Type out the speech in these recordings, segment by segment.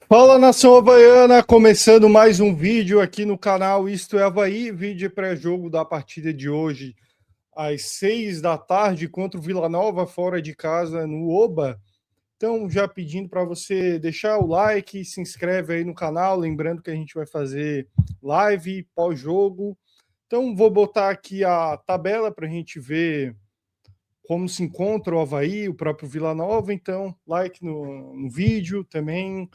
Fala, nação havaiana, começando mais um vídeo aqui no canal Isto é Havaí, vídeo pré-jogo da partida de hoje às 6 da tarde contra o Vila Nova fora de casa no Oba. Então já pedindo para você deixar o like, se inscreve aí no canal, lembrando que a gente vai fazer live pós-jogo. Então vou botar aqui a tabela para a gente ver como se encontra o Havaí, o próprio Vila Nova. Então like no vídeo também.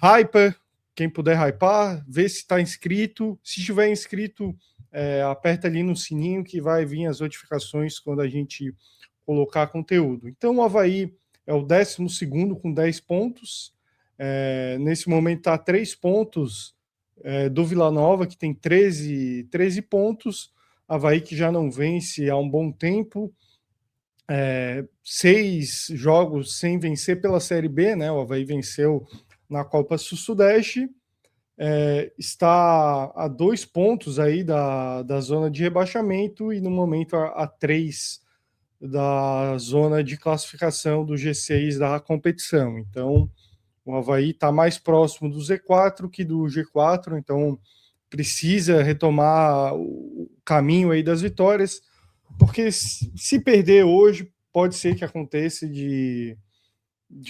Hyper, quem puder hypar, vê se está inscrito. Se estiver inscrito, aperta ali no sininho que vai vir as notificações quando a gente colocar conteúdo. Então, o Havaí é o 12º com 10 pontos. Nesse momento está 3 pontos do Vila Nova, que tem 13 pontos. Havaí que já não vence há um bom tempo. 6 jogos sem vencer pela Série B, né? O Havaí venceu na Copa Sul-Sudeste, está a 2 pontos aí da zona de rebaixamento e no momento a 3 da zona de classificação do G6 da competição. Então o Havaí está mais próximo do Z4 que do G4, então precisa retomar o caminho aí das vitórias, porque se perder hoje pode ser que aconteça de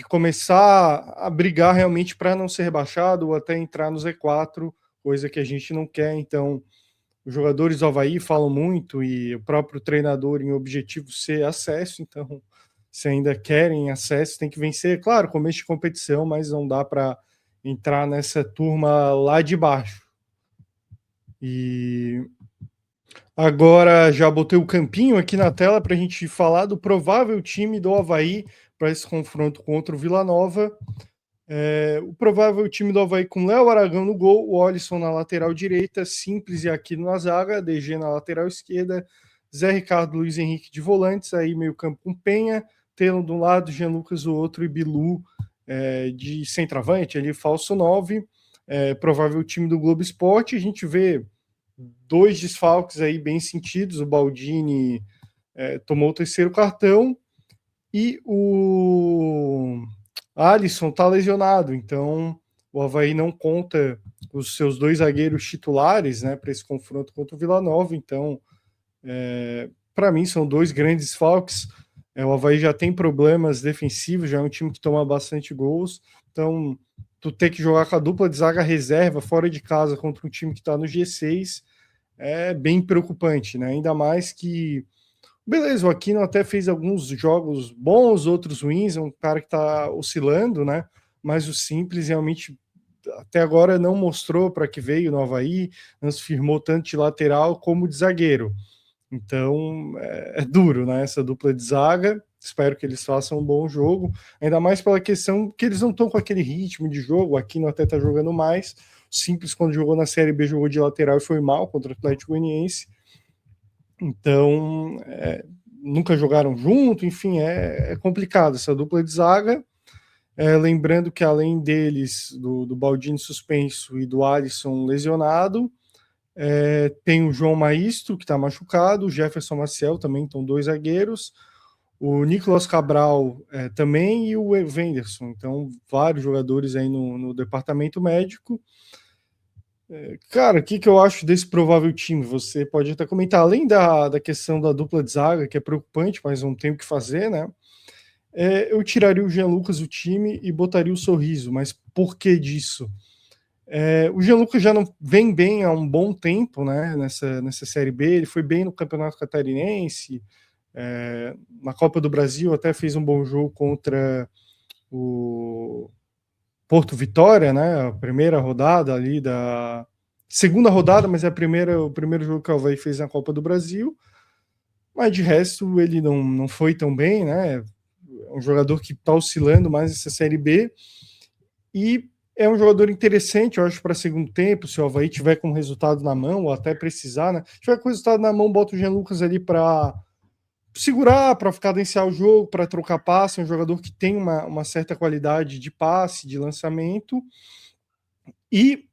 começar a brigar realmente para não ser rebaixado ou até entrar no Z4, coisa que a gente não quer. Então, os jogadores do Havaí falam muito e o próprio treinador em objetivo ser acesso. Então, se ainda querem acesso, tem que vencer. Claro, começo de competição, mas não dá para entrar nessa turma lá de baixo. E agora já botei o campinho aqui na tela para a gente falar do provável time do Havaí para esse confronto contra o Vila Nova. O provável time do Havaí com Léo Aragão no gol, o Olisson na lateral direita, Simples e Aquino na zaga, DG na lateral esquerda, Zé Ricardo, Luiz Henrique de volantes, aí meio campo com Penha, Telo de um lado, Jean Lucas do outro e Bilu de centroavante, ali falso 9. Provável time do Globo Esporte. A gente vê 2 desfalques aí bem sentidos, o Baldini tomou o 3º cartão e o Alisson está lesionado, então o Havaí não conta os seus 2 zagueiros titulares, né, para esse confronto contra o Vila Nova. Então, para mim, são 2 grandes desfalques. O Havaí já tem problemas defensivos, já é um time que toma bastante gols. Então, tu ter que jogar com a dupla de zaga reserva fora de casa contra um time que está no G6 é bem preocupante, né? Ainda mais que beleza, o Aquino até fez alguns jogos bons, outros ruins, é um cara que está oscilando, né? Mas o Simples realmente até agora não mostrou para que veio no Havaí, não se firmou tanto de lateral como de zagueiro. Então é duro, né? Essa dupla de zaga. Espero que eles façam um bom jogo, ainda mais pela questão que eles não estão com aquele ritmo de jogo. O Aquino até está jogando mais. O Simples, quando jogou na Série B, jogou de lateral e foi mal contra o Atlético Goianiense. Então, nunca jogaram junto, enfim, é complicado essa dupla de zaga. Lembrando que além deles, do Baldini suspenso e do Alisson lesionado, tem o João Maestro, que está machucado, o Jefferson Maciel também, estão 2 zagueiros, o Nicolas Cabral também e o Wenderson. Então, vários jogadores aí no departamento médico. Cara, o que eu acho desse provável time? Você pode até comentar, além da questão da dupla de zaga, que é preocupante, mas não tem o que fazer, né? Eu tiraria o Jean Lucas do time e botaria o Sorriso, mas por que disso? O Jean Lucas já não vem bem há um bom tempo, né? Nessa Série B, ele foi bem no Campeonato Catarinense, na Copa do Brasil até fez um bom jogo contra o Porto Vitória, né? A primeira rodada ali da segunda rodada, mas é o primeiro jogo que o Havaí fez na Copa do Brasil. Mas de resto ele não foi tão bem, né? É um jogador que está oscilando mais essa Série B e é um jogador interessante, eu acho, para segundo tempo. Se o Havaí tiver com o resultado na mão ou até precisar, né? Se tiver com o resultado na mão, bota o Jean Lucas ali para segurar, para cadenciar o jogo, para trocar passe. É um jogador que tem uma certa qualidade de passe, de lançamento, e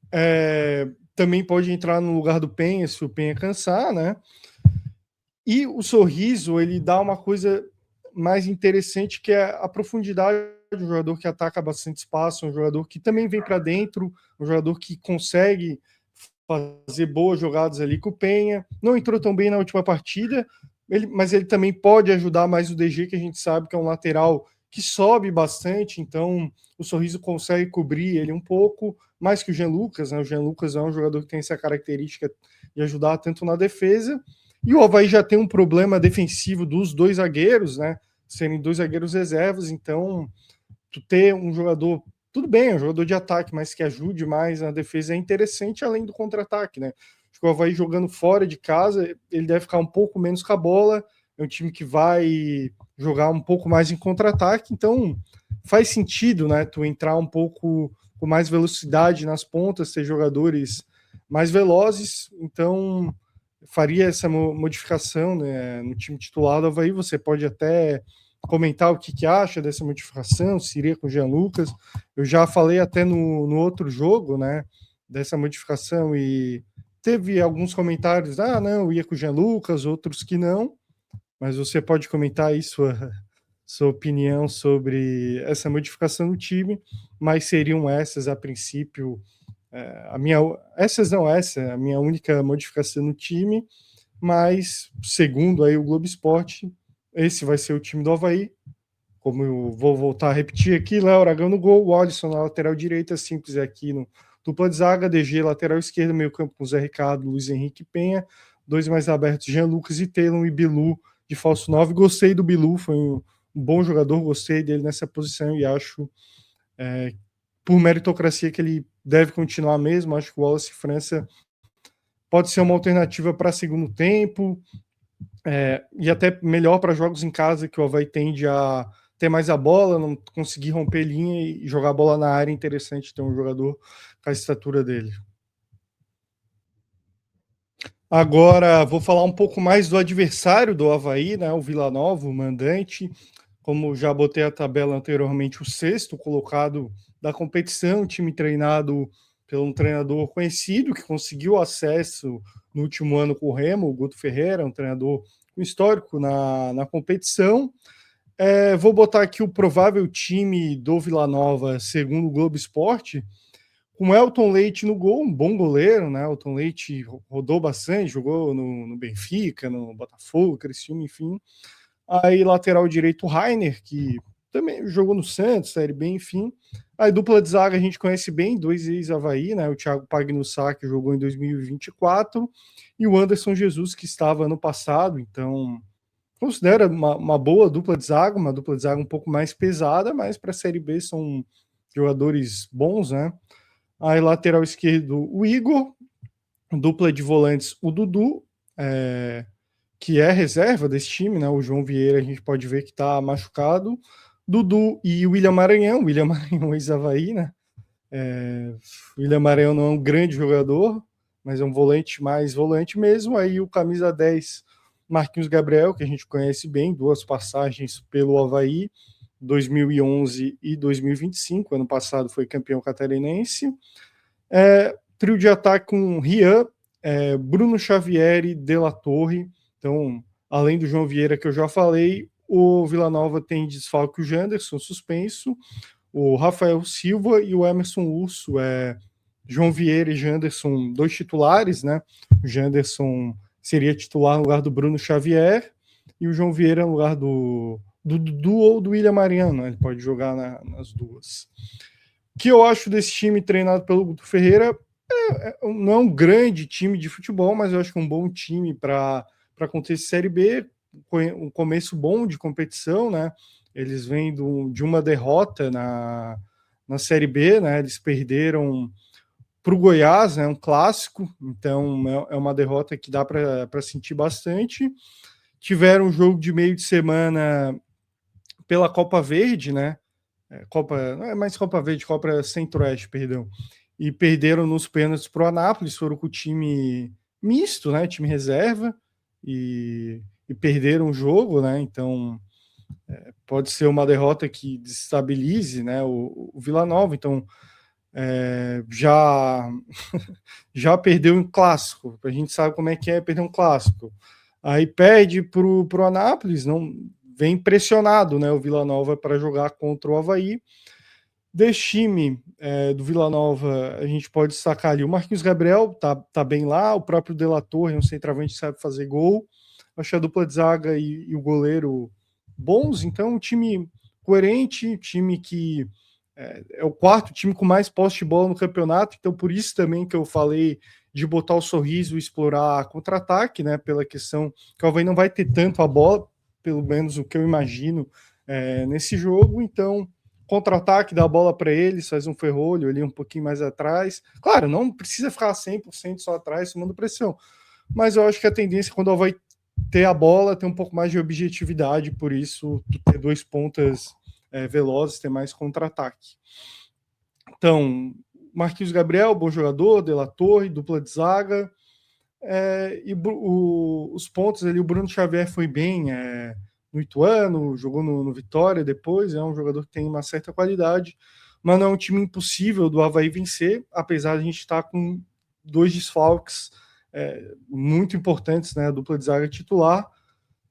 também pode entrar no lugar do Penha, se o Penha cansar, né? E o Sorriso, ele dá uma coisa mais interessante, que é a profundidade um jogador que ataca bastante espaço, um jogador que também vem para dentro, um jogador que consegue fazer boas jogadas ali com o Penha. Não entrou tão bem na última partida, mas ele também pode ajudar mais o DG, que a gente sabe que é um lateral que sobe bastante, então o Sorriso consegue cobrir ele um pouco, mais que o Jean Lucas, né? O Jean Lucas é um jogador que tem essa característica de ajudar tanto na defesa, e o Avaí já tem um problema defensivo dos dois zagueiros, né? Serem dois zagueiros reservas, então tu ter um jogador, tudo bem, é um jogador de ataque, mas que ajude mais na defesa é interessante, além do contra-ataque, né? Acho que o Avaí jogando fora de casa, ele deve ficar um pouco menos com a bola, é um time que vai jogar um pouco mais em contra-ataque, então faz sentido, né, tu entrar um pouco com mais velocidade nas pontas, ter jogadores mais velozes, então faria essa modificação, né, no time titular do Avaí. Você pode até comentar o que acha dessa modificação, se iria com o Jean Lucas. Eu já falei até no outro jogo, né, dessa modificação, e teve alguns comentários, não, ia com o Jean Lucas, outros que não, mas você pode comentar aí sua opinião sobre essa modificação do time, mas seriam essas a princípio, a minha única modificação no time, mas segundo aí o Globo Esporte, esse vai ser o time do Avaí. Como eu vou voltar a repetir aqui, Léo Aragão no gol, o Alisson na lateral direita, simples aqui no dupla de zaga, DG lateral esquerda, meio campo com Zé Ricardo, Luiz Henrique Penha, dois mais abertos, Jean Lucas e Taylor, e Bilu de falso 9. Gostei do Bilu, foi um bom jogador, gostei dele nessa posição e acho, por meritocracia, que ele deve continuar mesmo. Acho que o Wallace França pode ser uma alternativa para segundo tempo, e até melhor para jogos em casa, que o Avaí tende a ter mais a bola, não conseguir romper linha e jogar a bola na área. Interessante ter um jogador com a estatura dele. Agora vou falar um pouco mais do adversário do Avaí, né, o Vila Nova, o mandante. Como já botei a tabela anteriormente, o sexto colocado da competição, time treinado pelo um treinador conhecido, que conseguiu acesso no último ano com o Remo, o Guto Ferreira, um treinador com histórico na competição. Vou botar aqui o provável time do Vila Nova, segundo o Globo Esporte, com Elton Leite no gol, um bom goleiro, né? Elton Leite rodou bastante, jogou no Benfica, no Botafogo, Criciúma, enfim. Aí lateral direito, Rainer, que também jogou no Santos, Série B, enfim. Aí dupla de zaga a gente conhece bem, dois ex-Avaí, né? O Thiago Pagnussá, que jogou em 2024, e o Anderson Jesus, que estava ano passado. Então, considera uma boa dupla de zaga, uma dupla de zaga um pouco mais pesada, mas para a Série B são jogadores bons, né? Aí lateral esquerdo, o Igor, dupla de volantes, o Dudu, que é reserva desse time, né? O João Vieira a gente pode ver que está machucado. Dudu e o William Maranhão, ex-Avaí, né? O William Maranhão não é um grande jogador, mas é um volante mais volante mesmo. Aí o camisa 10, Marquinhos Gabriel, que a gente conhece bem, duas passagens pelo Avaí, 2011 e 2025. Ano passado foi campeão catarinense. Trio de ataque com Rian, Bruno Xavier e De La Torre. Então, além do João Vieira, que eu já falei, o Vila Nova tem desfalque o Janderson, suspenso, o Rafael Silva e o Emerson Urso. João Vieira e Janderson, dois titulares, né? O Janderson seria titular no lugar do Bruno Xavier e o João Vieira no lugar do Dudu ou do William Mariano, né? Ele pode jogar nas duas. O que eu acho desse time treinado pelo Guto Ferreira não é um grande time de futebol, mas eu acho que é um bom time para acontecer Série B, um começo bom de competição, né? Eles vêm de uma derrota na Série B, né? Eles perderam para o Goiás, né? Um clássico, então é uma derrota que dá para sentir bastante. Tiveram um jogo de meio de semana pela Copa Verde, né? Não é mais Copa Verde, Copa Centro-Oeste, perdão. E perderam nos pênaltis para o Anápolis, foram com o time misto, né? Time reserva, e perderam o jogo, né? Então pode ser uma derrota que desestabilize, né, o Vila Nova. Então já perdeu um clássico, a gente sabe como é que é perder um clássico. Aí perde para o Anápolis, não vem pressionado, né, o Vila Nova para jogar contra o Avaí. Desse time do Vila Nova, a gente pode destacar ali o Marquinhos Gabriel, tá bem lá, o próprio De La Torre, um centroavante, sabe fazer gol. Acho a dupla de zaga e o goleiro bons, então um time coerente, time que é o quarto time com mais posse de bola no campeonato, então por isso também que eu falei de botar o sorriso e explorar contra-ataque, né, pela questão que o Avaí não vai ter tanto a bola, pelo menos o que eu imagino nesse jogo, então contra-ataque, dá a bola para eles, faz um ferrolho ali um pouquinho mais atrás. Claro, não precisa ficar 100% só atrás, tomando pressão, mas eu acho que a tendência quando ela vai ter a bola, ter um pouco mais de objetividade, por isso ter dois pontas velozes, ter mais contra-ataque. Então, Marquinhos Gabriel, bom jogador, De La Torre, dupla de zaga, e os pontos ali, o Bruno Xavier foi bem no Ituano, jogou no Vitória depois, é um jogador que tem uma certa qualidade, mas não é um time impossível do Avaí vencer, apesar de a gente estar com dois desfalques muito importantes, né, a dupla de zaga titular.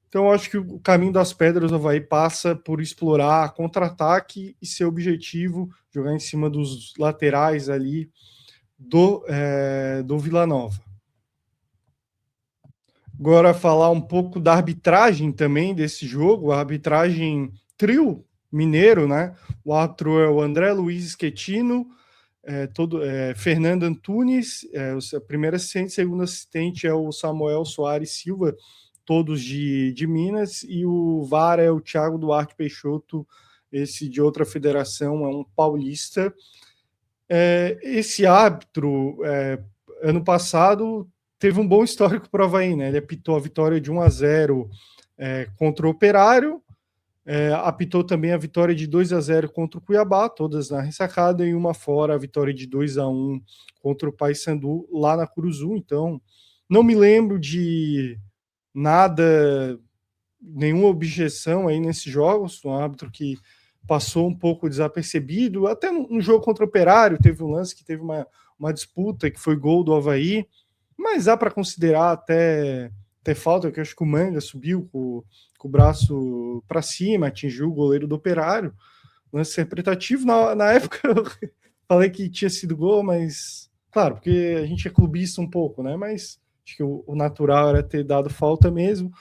Então, eu acho que o caminho das pedras do Avaí passa por explorar contra-ataque e ser objetivo, jogar em cima dos laterais ali do Vila Nova. Agora, falar um pouco da arbitragem também desse jogo, a arbitragem trio mineiro, né? O árbitro é o André Luiz Schettino, Fernando Antunes, a primeira assistente, segundo assistente é o Samuel Soares Silva, todos de Minas, e o VAR é o Thiago Duarte Peixoto, esse de outra federação, é um paulista. Esse árbitro, ano passado, teve um bom histórico para o Avaí, né? Ele apitou a vitória de 1-0 contra o Operário, apitou também a vitória de 2-0 contra o Cuiabá, todas na ressacada, e uma fora, a vitória de 2-1 contra o Paysandu, lá na Curuzu. Então, não me lembro de nada, nenhuma objeção aí nesses jogos, um árbitro que passou um pouco desapercebido, até no jogo contra o Operário teve um lance que teve uma disputa que foi gol do Avaí, mas dá para considerar até falta, que eu acho que o Manga subiu com o braço para cima, atingiu o goleiro do Operário, lance interpretativo, na época eu falei que tinha sido gol, mas claro, porque a gente é clubista um pouco, né, mas acho que o natural era ter dado falta mesmo.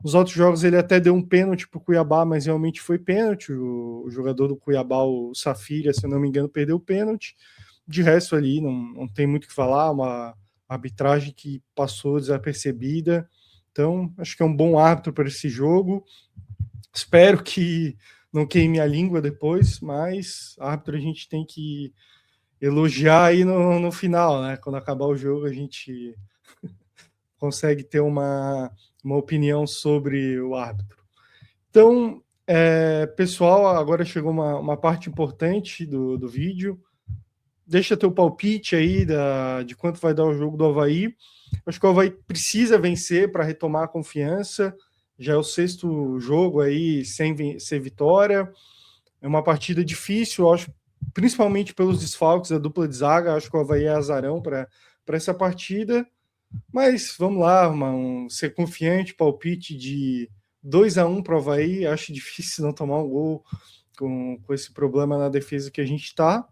Os outros jogos ele até deu um pênalti para o Cuiabá, mas realmente foi pênalti. O jogador do Cuiabá, o Safira, se eu não me engano, perdeu o pênalti. De resto ali, não tem muito o que falar, uma arbitragem que passou desapercebida. Então, acho que é um bom árbitro para esse jogo. Espero que não queime a língua depois, mas árbitro a gente tem que elogiar aí no final, né? Quando acabar o jogo, a gente consegue ter uma opinião sobre o árbitro. Então, pessoal, agora chegou uma parte importante do vídeo. Deixa teu palpite aí de quanto vai dar o jogo do Avaí. Acho que o Avaí precisa vencer para retomar a confiança. Já é o sexto jogo aí sem vitória. É uma partida difícil, acho, principalmente pelos desfalques da dupla de zaga. Acho que o Avaí é azarão para essa partida. Mas vamos lá, ser confiante, palpite de 2-1 para o Avaí. Acho difícil não tomar um gol com esse problema na defesa que a gente está.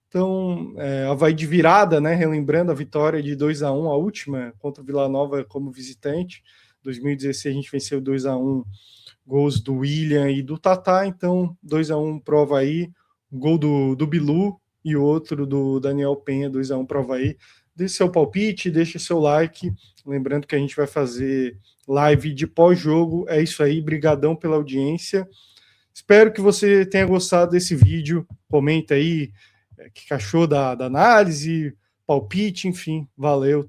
Então, Avaí de virada, né? Relembrando a vitória de 2-1, a última, contra o Vila Nova como visitante. 2016 a gente venceu 2-1, gols do William e do Tatá. Então, 2-1 para o Avaí, gol do Bilu e outro do Daniel Penha, 2-1 para o Avaí. Deixe seu palpite, deixe seu like. Lembrando que a gente vai fazer live de pós-jogo. É isso aí, brigadão pela audiência. Espero que você tenha gostado desse vídeo. Comenta aí o que achou da análise, palpite, enfim. Valeu.